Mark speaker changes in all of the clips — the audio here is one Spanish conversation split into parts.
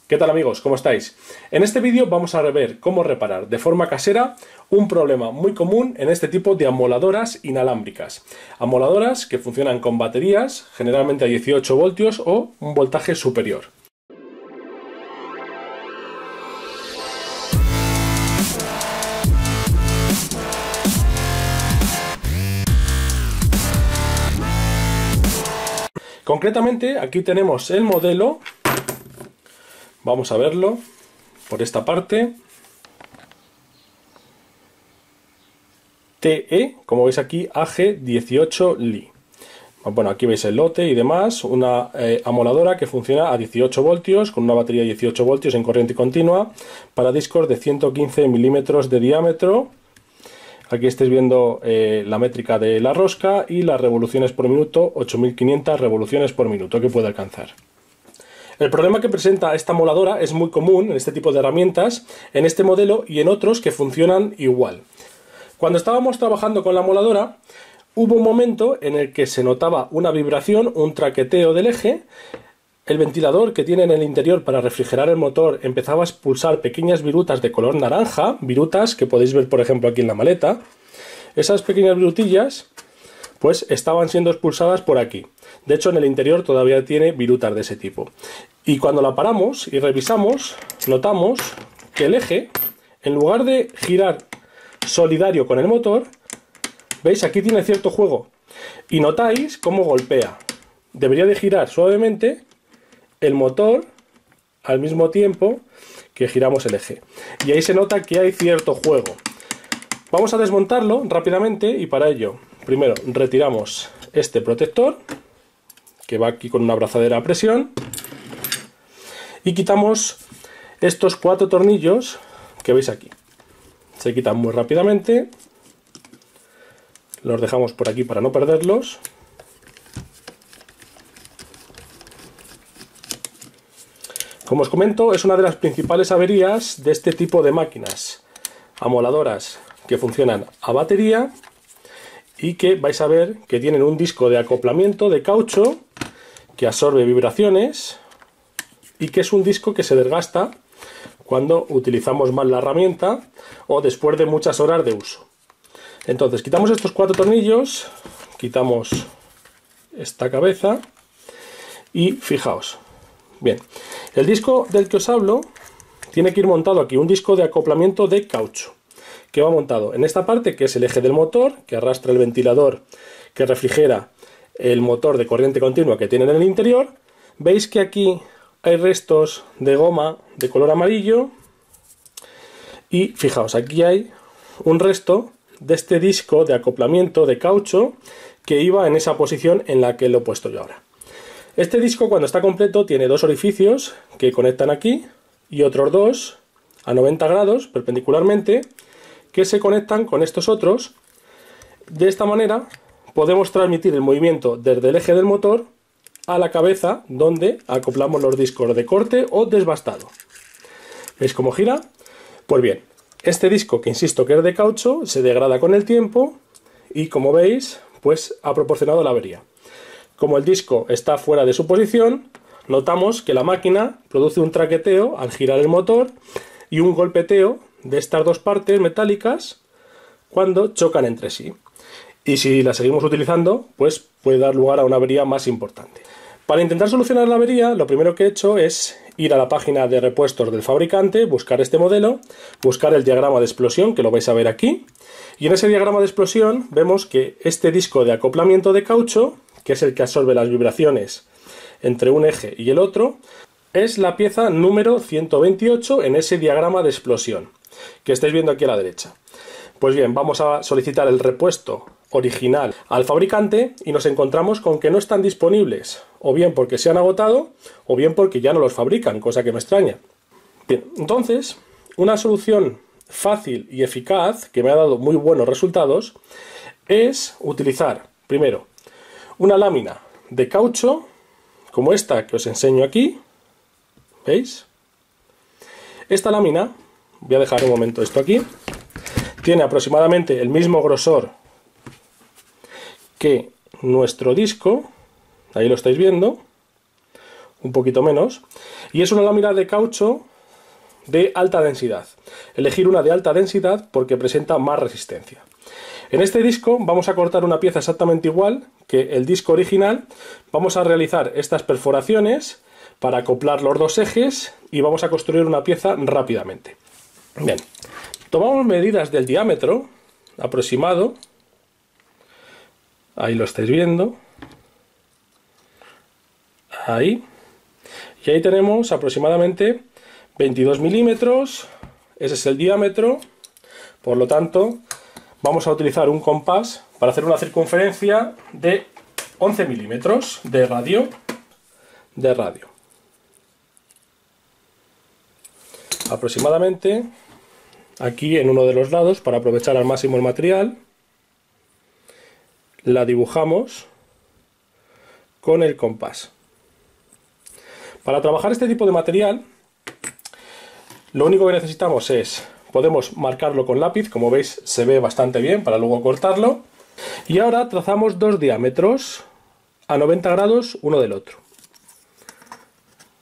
Speaker 1: ¿Qué tal amigos? ¿Cómo estáis? En este vídeo vamos a ver cómo reparar de forma casera un problema muy común en este tipo de amoladoras inalámbricas. Amoladoras que funcionan con baterías, generalmente a 18 voltios o un voltaje superior. Concretamente, aquí tenemos el modelo. Vamos a verlo por esta parte. TE, como veis aquí, AG18Li. Bueno, aquí veis el lote y demás. Una amoladora que funciona a 18 voltios, con una batería de 18 voltios en corriente continua, para discos de 115 milímetros de diámetro. Aquí estáis viendo la métrica de la rosca y las revoluciones por minuto, 8500 revoluciones por minuto que puede alcanzar. El problema que presenta esta amoladora es muy común en este tipo de herramientas, en este modelo y en otros que funcionan igual. Cuando estábamos trabajando con la amoladora, hubo un momento en el que se notaba una vibración, un traqueteo del eje. El ventilador que tiene en el interior para refrigerar el motor empezaba a expulsar pequeñas virutas de color naranja, virutas que podéis ver por ejemplo aquí en la maleta. Esas pequeñas virutillas pues estaban siendo expulsadas por aquí. De hecho en el interior todavía tiene virutas de ese tipo. Y cuando la paramos y revisamos, notamos que el eje, en lugar de girar solidario con el motor, veis aquí tiene cierto juego. Y notáis cómo golpea. Debería de girar suavemente el motor al mismo tiempo que giramos el eje. Y ahí se nota que hay cierto juego. Vamos a desmontarlo rápidamente y para ello, primero retiramos este protector, que va aquí con una abrazadera a presión, y quitamos estos 4 tornillos que veis aquí. Se quitan muy rápidamente, los dejamos por aquí para no perderlos. Como os comento, es una de las principales averías de este tipo de máquinas, amoladoras que funcionan a batería y que vais a ver que tienen un disco de acoplamiento de caucho que absorbe vibraciones y que es un disco que se desgasta cuando utilizamos mal la herramienta o después de muchas horas de uso. Entonces quitamos estos 4 tornillos, quitamos esta cabeza y fijaos. Bien, el disco del que os hablo tiene que ir montado aquí, un disco de acoplamiento de caucho, que va montado en esta parte, que es el eje del motor, que arrastra el ventilador que refrigera el motor de corriente continua que tiene en el interior. Veis que aquí hay restos de goma de color amarillo y fijaos, aquí hay un resto de este disco de acoplamiento de caucho que iba en esa posición en la que lo he puesto yo ahora. Este disco cuando está completo tiene 2 orificios que conectan aquí y otros 2 a 90 grados perpendicularmente que se conectan con estos otros. De esta manera podemos transmitir el movimiento desde el eje del motor a la cabeza donde acoplamos los discos de corte o desbastado. ¿Veis cómo gira? Pues bien, este disco, que insisto que es de caucho, se degrada con el tiempo y como veis pues ha proporcionado la avería. Como el disco está fuera de su posición, notamos que la máquina produce un traqueteo al girar el motor y un golpeteo de estas 2 partes metálicas cuando chocan entre sí. Y si la seguimos utilizando, pues puede dar lugar a una avería más importante. Para intentar solucionar la avería, lo primero que he hecho es ir a la página de repuestos del fabricante, buscar este modelo, buscar el diagrama de explosión, que lo vais a ver aquí, y en ese diagrama de explosión vemos que este disco de acoplamiento de caucho, que es el que absorbe las vibraciones entre un eje y el otro, es la pieza número 128 en ese diagrama de explosión, que estáis viendo aquí a la derecha. Pues bien, vamos a solicitar el repuesto original al fabricante y nos encontramos con que no están disponibles, o bien porque se han agotado, o bien porque ya no los fabrican, cosa que me extraña. Bien, entonces, una solución fácil y eficaz, que me ha dado muy buenos resultados, es utilizar, primero, una lámina de caucho, como esta que os enseño aquí, ¿veis? Esta lámina, voy a dejar un momento esto aquí, tiene aproximadamente el mismo grosor que nuestro disco, ahí lo estáis viendo, un poquito menos, y es una lámina de caucho de alta densidad. Elegir una de alta densidad porque presenta más resistencia. En este disco vamos a cortar una pieza exactamente igual que el disco original. Vamos a realizar estas perforaciones para acoplar los dos ejes y vamos a construir una pieza rápidamente. Bien, tomamos medidas del diámetro aproximado. Ahí lo estáis viendo. Ahí. Y ahí tenemos aproximadamente 22 milímetros. Ese es el diámetro. Por lo tanto, vamos a utilizar un compás para hacer una circunferencia de 11 milímetros de radio. Aproximadamente aquí en uno de los lados, para aprovechar al máximo el material, la dibujamos con el compás. Para trabajar este tipo de material, lo único que necesitamos es, podemos marcarlo con lápiz, como veis se ve bastante bien para luego cortarlo. Y ahora trazamos dos diámetros a 90 grados uno del otro.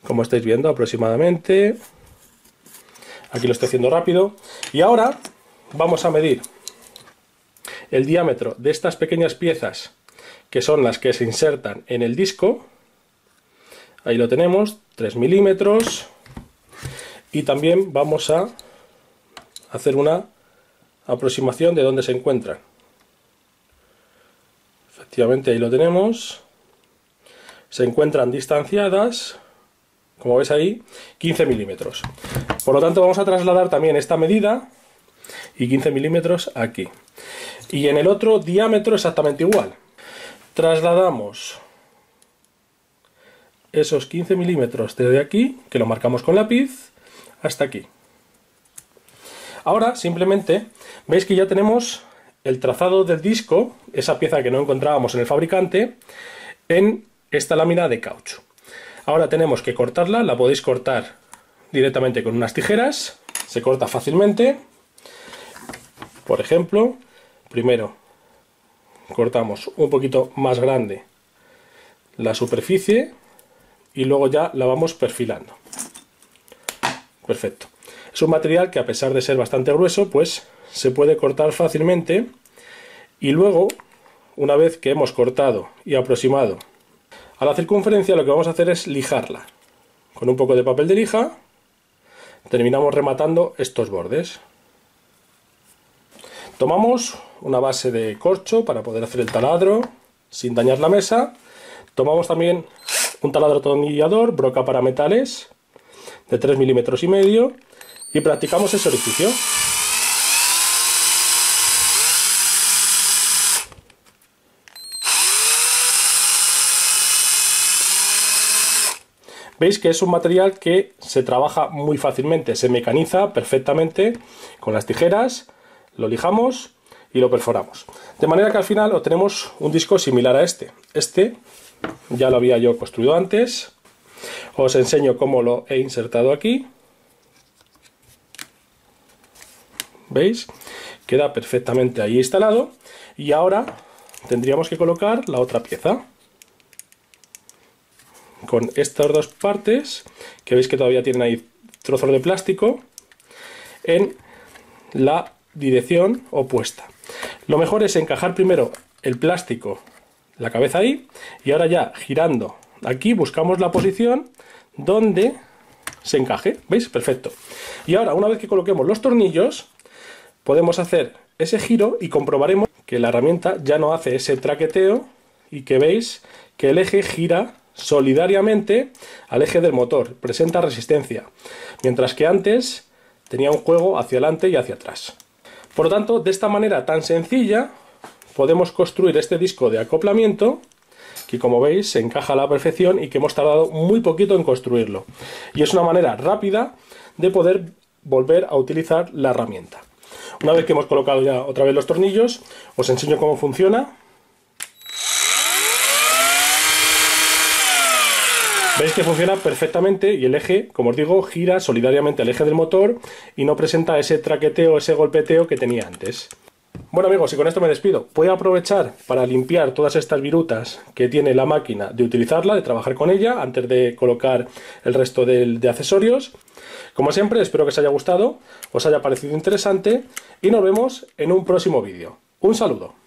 Speaker 1: Como estáis viendo aproximadamente. Aquí lo estoy haciendo rápido. Y ahora vamos a medir el diámetro de estas pequeñas piezas, que son las que se insertan en el disco. Ahí lo tenemos, 3 milímetros. Y también vamos a hacer una aproximación de dónde se encuentran. Efectivamente, ahí lo tenemos. Se encuentran distanciadas, como ves ahí, 15 milímetros. Por lo tanto, vamos a trasladar también esta medida y 15 milímetros aquí. Y en el otro diámetro exactamente igual. Trasladamos esos 15 milímetros desde aquí, que lo marcamos con lápiz, hasta aquí. Ahora simplemente veis que ya tenemos el trazado del disco, esa pieza que no encontrábamos en el fabricante, en esta lámina de caucho. Ahora tenemos que cortarla, la podéis cortar directamente con unas tijeras, se corta fácilmente. Por ejemplo, primero cortamos un poquito más grande la superficie y luego ya la vamos perfilando. Perfecto. Es un material que, a pesar de ser bastante grueso, pues se puede cortar fácilmente. Y luego, una vez que hemos cortado y aproximado a la circunferencia, lo que vamos a hacer es lijarla. Con un poco de papel de lija terminamos rematando estos bordes. Tomamos una base de corcho para poder hacer el taladro sin dañar la mesa. Tomamos también un taladro atornillador, broca para metales, de 3,5 milímetros y practicamos ese orificio. Veis que es un material que se trabaja muy fácilmente, se mecaniza perfectamente con las tijeras, lo lijamos y lo perforamos. De manera que al final obtenemos un disco similar a este. Este ya lo había yo construido antes. Os enseño cómo lo he insertado aquí. ¿Veis? Queda perfectamente ahí instalado. Y ahora tendríamos que colocar la otra pieza. Con estas dos partes, que veis que todavía tienen ahí trozos de plástico, en la dirección opuesta. Lo mejor es encajar primero el plástico, la cabeza ahí, y ahora ya girando aquí buscamos la posición donde se encaje. ¿Veis? Perfecto. Y ahora, una vez que coloquemos los tornillos, podemos hacer ese giro y comprobaremos que la herramienta ya no hace ese traqueteo y que veis que el eje gira solidariamente al eje del motor, presenta resistencia, mientras que antes tenía un juego hacia adelante y hacia atrás. Por lo tanto, de esta manera tan sencilla podemos construir este disco de acoplamiento que, como veis, se encaja a la perfección y que hemos tardado muy poquito en construirlo. Y es una manera rápida de poder volver a utilizar la herramienta. Una vez que hemos colocado ya otra vez los tornillos, os enseño cómo funciona. Veis que funciona perfectamente y el eje, como os digo, gira solidariamente al eje del motor y no presenta ese traqueteo, ese golpeteo que tenía antes. Bueno amigos, y con esto me despido. Voy a aprovechar para limpiar todas estas virutas que tiene la máquina, de utilizarla, de trabajar con ella, antes de colocar el resto de accesorios. Como siempre, espero que os haya gustado, os haya parecido interesante y nos vemos en un próximo vídeo. Un saludo.